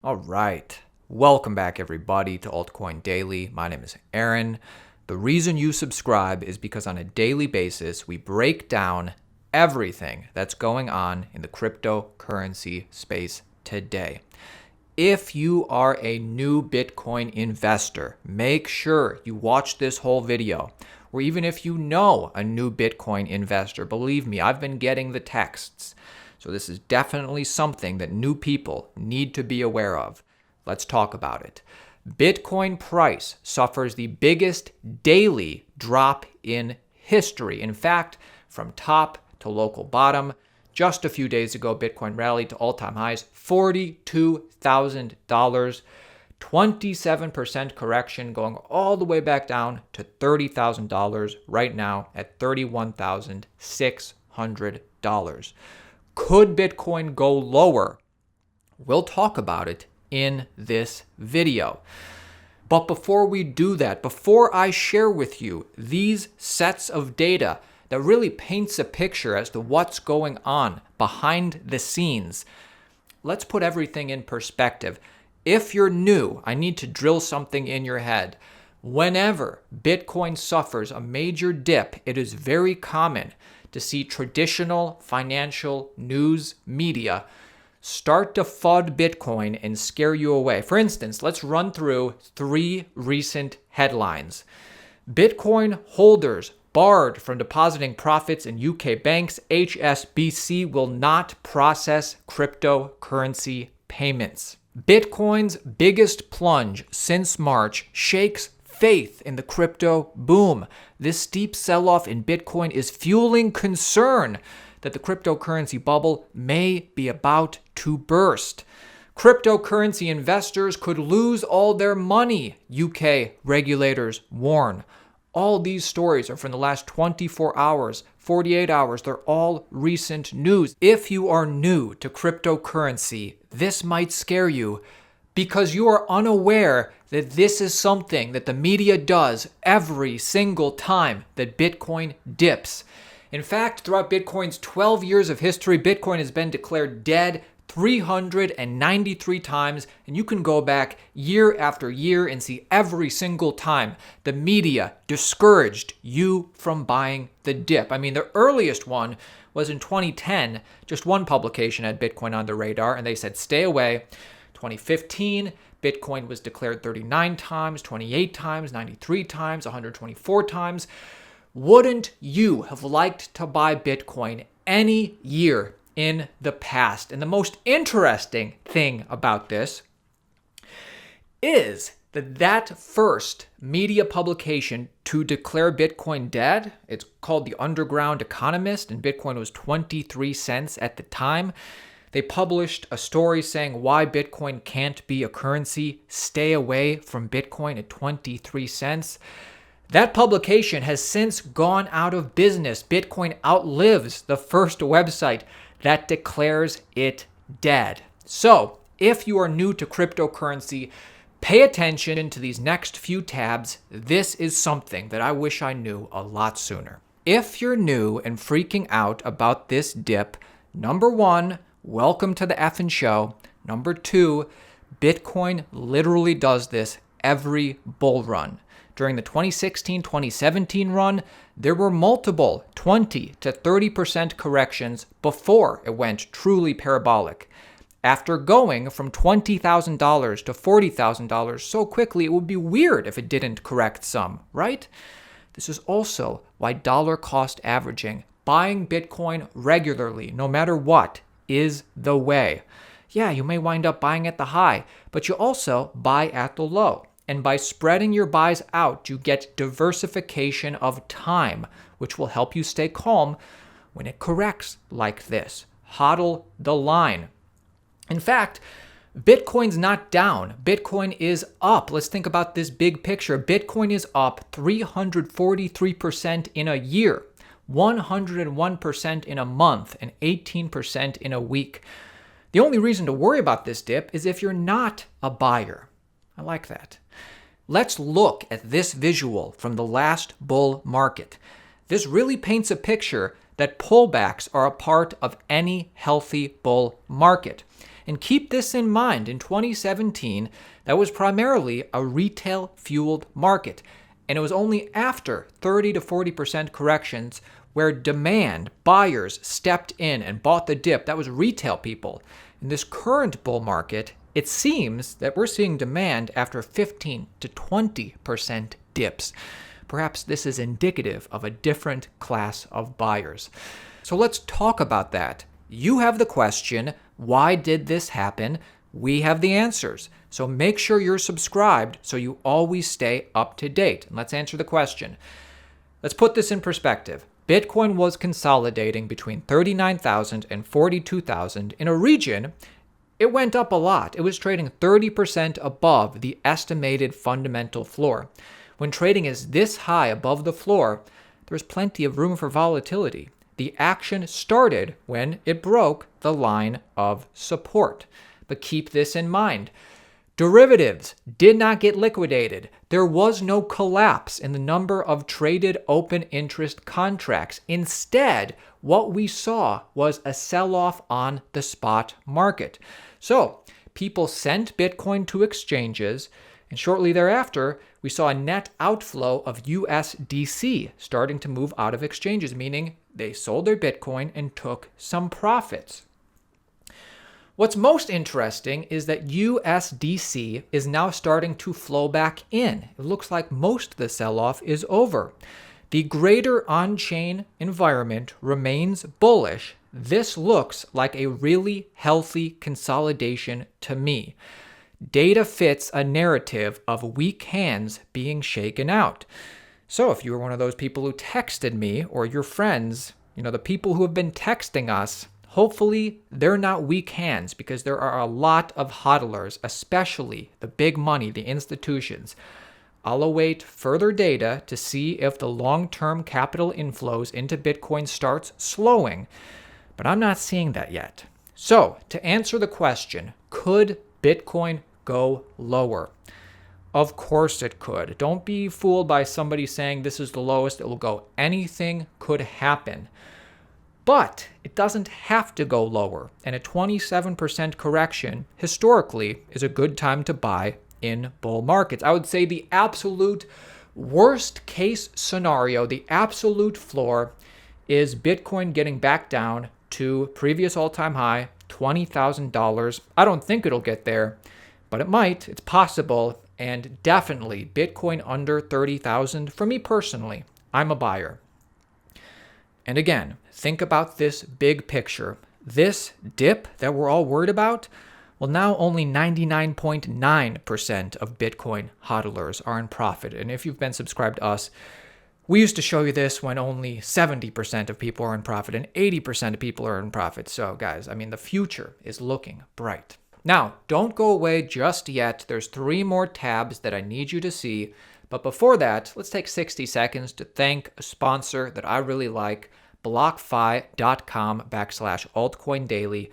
All right. Welcome back, everybody, to Altcoin Daily. My name is Aaron. The reason you subscribe is because on a daily basis, we break down everything that's going on in the cryptocurrency space today. If you are a new Bitcoin investor, make sure you watch this whole video. Or even if you know a new Bitcoin investor, believe me, I've been getting the texts. So this is definitely something that new people need to be aware of. Let's talk about it. Bitcoin price suffers the biggest daily drop in history. In fact, from top to local bottom, just a few days ago, Bitcoin rallied to all-time highs, $42,000, 27% correction, going all the way back down to $30,000 right now at $31,600. Could Bitcoin go lower? We'll talk about it in this video. But before we do that, before I share with you these sets of data that really paints a picture as to what's going on behind the scenes, let's put everything in perspective. If you're new, I need to drill something in your head. Whenever Bitcoin suffers a major dip, it is very common to see traditional financial news media start to FUD Bitcoin and scare you away. For instance, let's run through 3 recent headlines. Bitcoin holders barred from depositing profits in UK banks. HSBC will not process cryptocurrency payments. Bitcoin's biggest plunge since March shakes faith in the crypto boom. This steep sell-off in Bitcoin is fueling concern that the cryptocurrency bubble may be about to burst. Cryptocurrency investors could lose all their money, UK regulators warn. All these stories are from the last 24 hours, 48 hours. They're all recent news. If you are new to cryptocurrency, this might scare you because you are unaware that this is something that the media does every single time that Bitcoin dips. In fact, throughout Bitcoin's 12 years of history, Bitcoin has been declared dead 393 times, and you can go back year after year and see every single time the media discouraged you from buying the dip. I mean, the earliest one was in 2010. Just one publication had Bitcoin on the radar, and they said, stay away. 2015, Bitcoin was declared 39 times, 28 times, 93 times, 124 times. Wouldn't you have liked to buy Bitcoin any year in the past? And the most interesting thing about this is that first media publication to declare Bitcoin dead, it's called The Underground Economist, and Bitcoin was 23 cents at the time. They published a story saying why Bitcoin can't be a currency. Stay away from Bitcoin at 23 cents. That publication has since gone out of business. Bitcoin outlives the first website that declares it dead. So, if you are new to cryptocurrency, pay attention to these next few tabs. This is something that I wish I knew a lot sooner. If you're new and freaking out about this dip, number 1, welcome to the effing show. Number 2, Bitcoin literally does this every bull run. During the 2016-2017 run, there were multiple 20 to 30% corrections before it went truly parabolic. After going from $20,000 to $40,000 so quickly, it would be weird if it didn't correct some, right? This is also why dollar cost averaging, buying Bitcoin regularly, no matter what, is the way. Yeah, you may wind up buying at the high, but you also buy at the low. And by spreading your buys out, you get diversification of time, which will help you stay calm when it corrects like this. HODL the line. In fact, Bitcoin's not down. Bitcoin is up. Let's think about this big picture. Bitcoin is up 343% in a year, 101% in a month, and 18% in a week. The only reason to worry about this dip is if you're not a buyer. I like that. Let's look at this visual from the last bull market. This really paints a picture that pullbacks are a part of any healthy bull market. And keep this in mind, in 2017, that was primarily a retail-fueled market. And it was only after 30 to 40% corrections where demand, buyers stepped in and bought the dip. That was retail people. In this current bull market, it seems that we're seeing demand after 15 to 20% dips. Perhaps this is indicative of a different class of buyers. So let's talk about that. You have the question, why did this happen? We have the answers. So make sure you're subscribed so you always stay up to date. And let's answer the question. Let's put this in perspective. Bitcoin was consolidating between 39,000 and 42,000 in a region. It went up a lot. It was trading 30% above the estimated fundamental floor. When trading is this high above the floor, there's plenty of room for volatility. The action started when it broke the line of support. But keep this in mind. Derivatives did not get liquidated. There was no collapse in the number of traded open interest contracts. Instead, what we saw was a sell-off on the spot market. So, people sent Bitcoin to exchanges, and shortly thereafter, we saw a net outflow of USDC starting to move out of exchanges, meaning they sold their Bitcoin and took some profits. What's most interesting is that USDC is now starting to flow back in. It looks like most of the sell-off is over. The greater on-chain environment remains bullish. This looks like a really healthy consolidation to me. Data fits a narrative of weak hands being shaken out. So if you were one of those people who texted me or your friends, the people who have been texting us, hopefully they're not weak hands because there are a lot of hodlers, especially the big money, the institutions. I'll await further data to see if the long-term capital inflows into Bitcoin starts slowing, but I'm not seeing that yet. So to answer the question, could Bitcoin go lower? Of course it could. Don't be fooled by somebody saying this is the lowest it will go. Anything could happen. But it doesn't have to go lower. And a 27% correction historically is a good time to buy in bull markets. I would say the absolute worst case scenario, the absolute floor, is Bitcoin getting back down to previous all-time high, $20,000. I don't think it'll get there, but it might. It's possible. And definitely Bitcoin under 30,000. For me personally, I'm a buyer. And again, think about this big picture. This dip that we're all worried about, well, now only 99.9% of Bitcoin hodlers are in profit. And if you've been subscribed to us, we used to show you this when only 70% of people are in profit and 80% of people are in profit. So guys, the future is looking bright. Now, don't go away just yet. There's 3 more tabs that I need you to see. But before that, let's take 60 seconds to thank a sponsor that I really like, BlockFi.com/Altcoin Daily.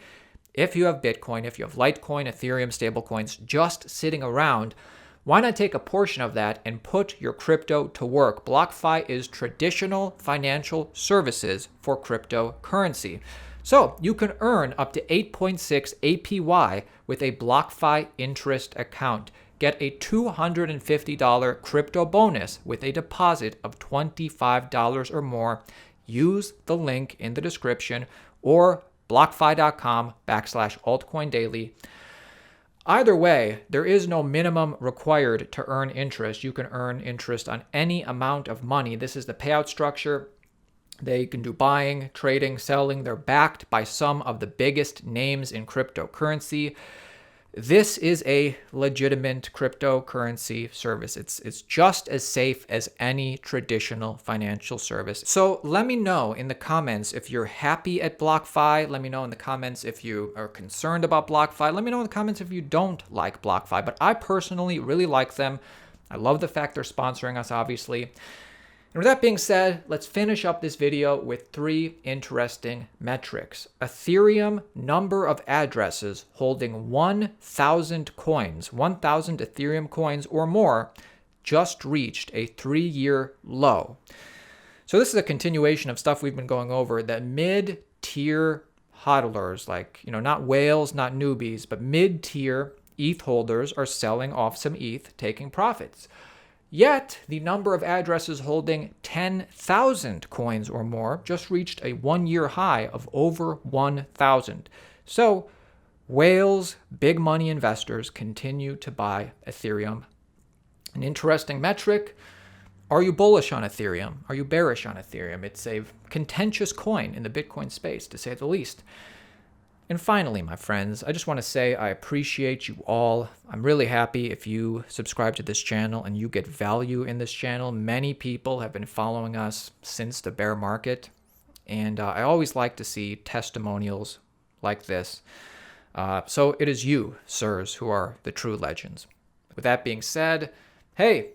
If you have Bitcoin, if you have Litecoin, Ethereum, stablecoins just sitting around, why not take a portion of that and put your crypto to work? BlockFi is traditional financial services for cryptocurrency. So you can earn up to 8.6 APY with a BlockFi interest account. Get a $250 crypto bonus with a deposit of $25 or more. Use the link in the description or BlockFi.com/Altcoin Daily. Either way, there is no minimum required to earn interest. You can earn interest on any amount of money. This is the payout structure. They can do buying, trading, selling. They're backed by some of the biggest names in cryptocurrency. This is a legitimate cryptocurrency service. It's just as safe as any traditional financial service. So let me know in the comments if you're happy at BlockFi. Let me know in the comments if you are concerned about BlockFi. Let me know in the comments if you don't like BlockFi. But I personally really like them. I love the fact they're sponsoring us, obviously. And with that being said, let's finish up this video with 3 interesting metrics. Ethereum number of addresses holding 1,000 coins, 1,000 Ethereum coins or more, just reached a 3-year low. So this is a continuation of stuff we've been going over. That mid-tier hodlers, like, not whales, not newbies, but mid-tier ETH holders are selling off some ETH, taking profits. Yet, the number of addresses holding 10,000 coins or more just reached a one-year high of over 1,000. So, whales, big money investors continue to buy Ethereum. An interesting metric: are you bullish on Ethereum? Are you bearish on Ethereum? It's a contentious coin in the Bitcoin space, to say the least. And finally, my friends, I just want to say I appreciate you all. I'm really happy if you subscribe to this channel and you get value in this channel. Many people have been following us since the bear market, and I always like to see testimonials like this. So it is you, sirs, who are the true legends. With that being said, hey,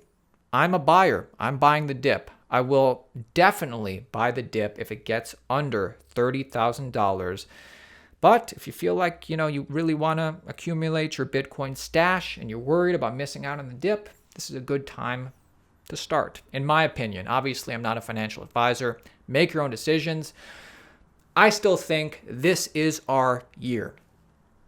I'm a buyer. I'm buying the dip. I will definitely buy the dip if it gets under $30,000. But if you feel like, you really want to accumulate your Bitcoin stash and you're worried about missing out on the dip, this is a good time to start, in my opinion. Obviously, I'm not a financial advisor. Make your own decisions. I still think this is our year.